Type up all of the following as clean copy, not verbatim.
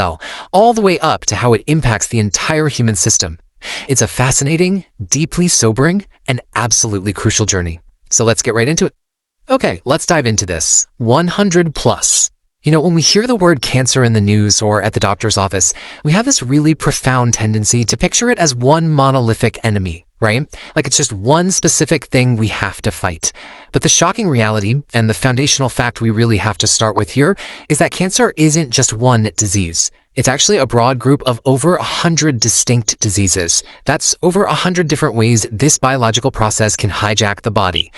cell, all the way up to how it impacts the entire human system. It's a fascinating, deeply sobering, and absolutely crucial journey. So let's get right into it. Okay, let's dive into this. 100 plus. When we hear the word cancer in the news or at the doctor's office, we have this really profound tendency to picture it as one monolithic enemy, right? Like it's just one specific thing we have to fight. But the shocking reality, and the foundational fact we really have to start with here, is that cancer isn't just one disease. It's actually a broad group of over 100 distinct diseases. That's over 100 different ways this biological process can hijack the body.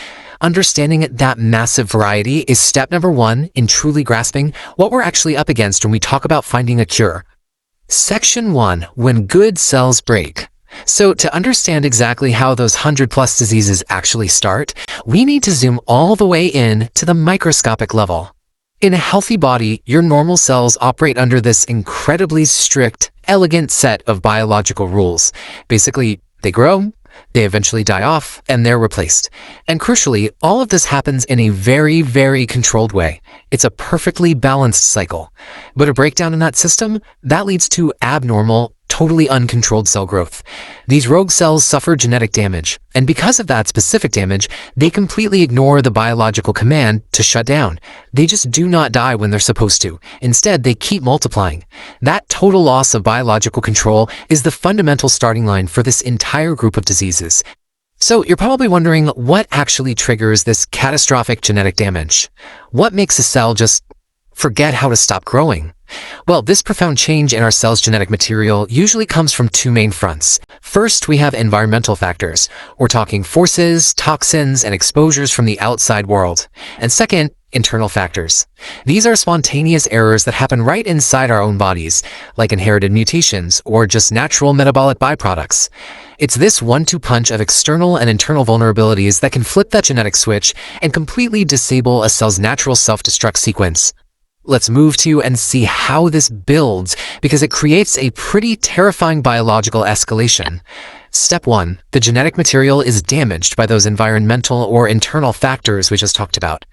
Understanding that massive variety is step number one in truly grasping what we're actually up against when we talk about finding a cure. Section 1, when good cells break. So to understand exactly how those 100 plus diseases actually start, we need to zoom all the way in to the microscopic level. In a healthy body, your normal cells operate under this incredibly strict, elegant set of biological rules. Basically, they grow, they eventually die off, and they're replaced. And crucially, all of this happens in a very, very controlled way. It's a perfectly balanced cycle. But a breakdown in that system, that leads to abnormal, totally uncontrolled cell growth. These rogue cells suffer genetic damage, and because of that specific damage, they completely ignore the biological command to shut down. They just do not die when they're supposed to. Instead, they keep multiplying. That total loss of biological control is the fundamental starting line for this entire group of diseases. So you're probably wondering what actually triggers this catastrophic genetic damage. What makes a cell just forget how to stop growing? Well, this profound change in our cell's genetic material usually comes from two main fronts. First, we have environmental factors. We're talking forces, toxins, and exposures from the outside world. And second, internal factors. These are spontaneous errors that happen right inside our own bodies, like inherited mutations or just natural metabolic byproducts. It's this 1-2 punch of external and internal vulnerabilities that can flip that genetic switch and completely disable a cell's natural self-destruct sequence. Let's move to and see how this builds, because it creates a pretty terrifying biological escalation. Step 1. The genetic material is damaged by those environmental or internal factors we just talked about.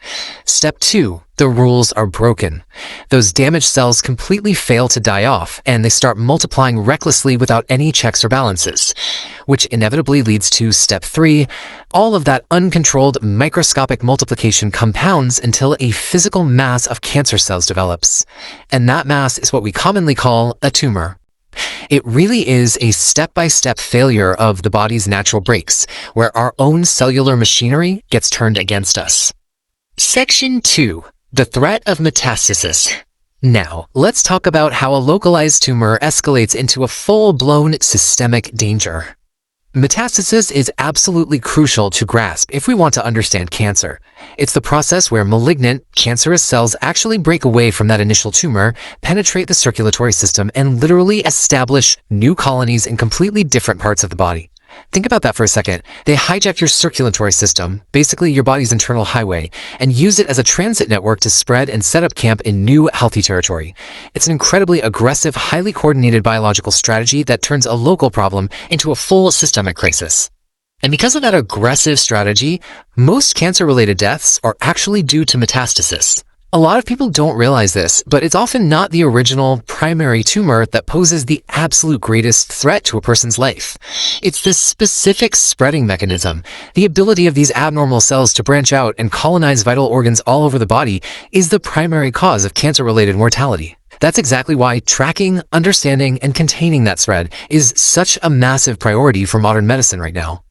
Step 2. The rules are broken. Those damaged cells completely fail to die off, and they start multiplying recklessly without any checks or balances, which inevitably leads to Step 3. All of that uncontrolled microscopic multiplication compounds until a physical mass of cancer cells develops. And that mass is what we commonly call a tumor. It really is a step-by-step failure of the body's natural brakes, where our own cellular machinery gets turned against us. Section 2. The threat of metastasis. Now, let's talk about how a localized tumor escalates into a full-blown systemic danger. Metastasis is absolutely crucial to grasp if we want to understand cancer. It's the process where malignant, cancerous cells actually break away from that initial tumor, penetrate the circulatory system, and literally establish new colonies in completely different parts of the body. Think about that for a second. They hijack your circulatory system, basically your body's internal highway, and use it as a transit network to spread and set up camp in new, healthy territory. It's an incredibly aggressive, highly coordinated biological strategy that turns a local problem into a full systemic crisis. And because of that aggressive strategy, most cancer-related deaths are actually due to metastasis. A lot of people don't realize this, but it's often not the original primary tumor that poses the absolute greatest threat to a person's life. It's this specific spreading mechanism. The ability of these abnormal cells to branch out and colonize vital organs all over the body is the primary cause of cancer-related mortality. That's exactly why tracking, understanding, and containing that spread is such a massive priority for modern medicine right now.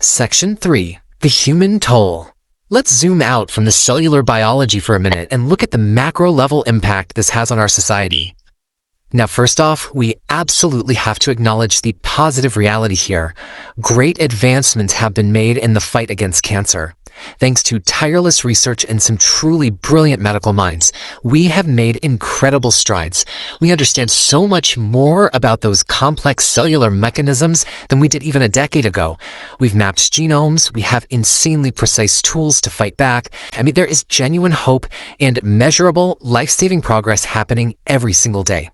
Section 3. The human toll. Let's zoom out from the cellular biology for a minute and look at the macro-level impact this has on our society. Now, first off, we absolutely have to acknowledge the positive reality here. Great advancements have been made in the fight against cancer. Thanks to tireless research and some truly brilliant medical minds, we have made incredible strides. We understand so much more about those complex cellular mechanisms than we did even a decade ago. We've mapped genomes, we have insanely precise tools to fight back. There is genuine hope and measurable, life-saving progress happening every single day.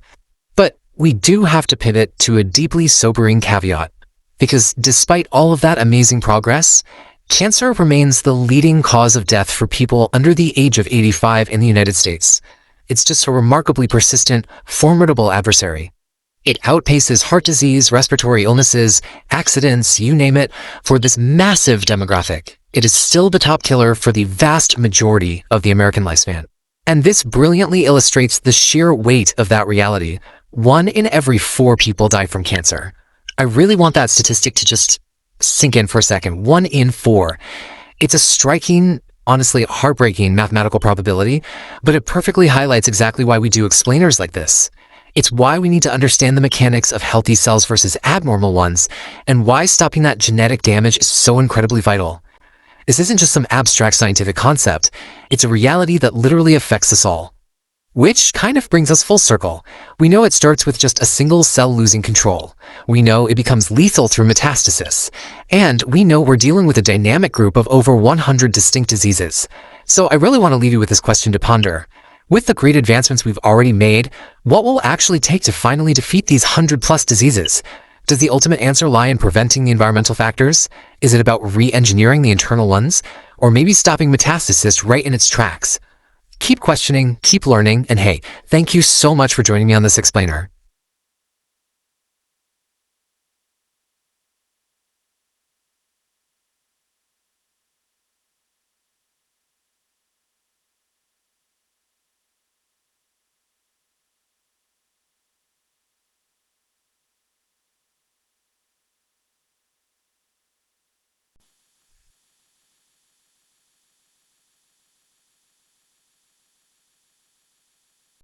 But we do have to pivot to a deeply sobering caveat, because despite all of that amazing progress, cancer remains the leading cause of death for people under the age of 85 in the United States. It's just a remarkably persistent, formidable adversary. It outpaces heart disease, respiratory illnesses, accidents, you name it, for this massive demographic. It is still the top killer for the vast majority of the American lifespan. And this brilliantly illustrates the sheer weight of that reality. 1 in every 4 people die from cancer. I really want that statistic to just sink in for a second. 1 in 4. It's a striking, honestly heartbreaking mathematical probability, but it perfectly highlights exactly why we do explainers like this. It's why we need to understand the mechanics of healthy cells versus abnormal ones, and why stopping that genetic damage is so incredibly vital. This isn't just some abstract scientific concept, it's a reality that literally affects us all. Which kind of brings us full circle. We know it starts with just a single cell losing control. We know it becomes lethal through metastasis. And we know we're dealing with a dynamic group of over 100 distinct diseases. So I really want to leave you with this question to ponder. With the great advancements we've already made, what will it actually take to finally defeat these 100+ diseases? Does the ultimate answer lie in preventing the environmental factors? Is it about re-engineering the internal ones? Or maybe stopping metastasis right in its tracks? Keep questioning, keep learning, and hey, thank you so much for joining me on this explainer.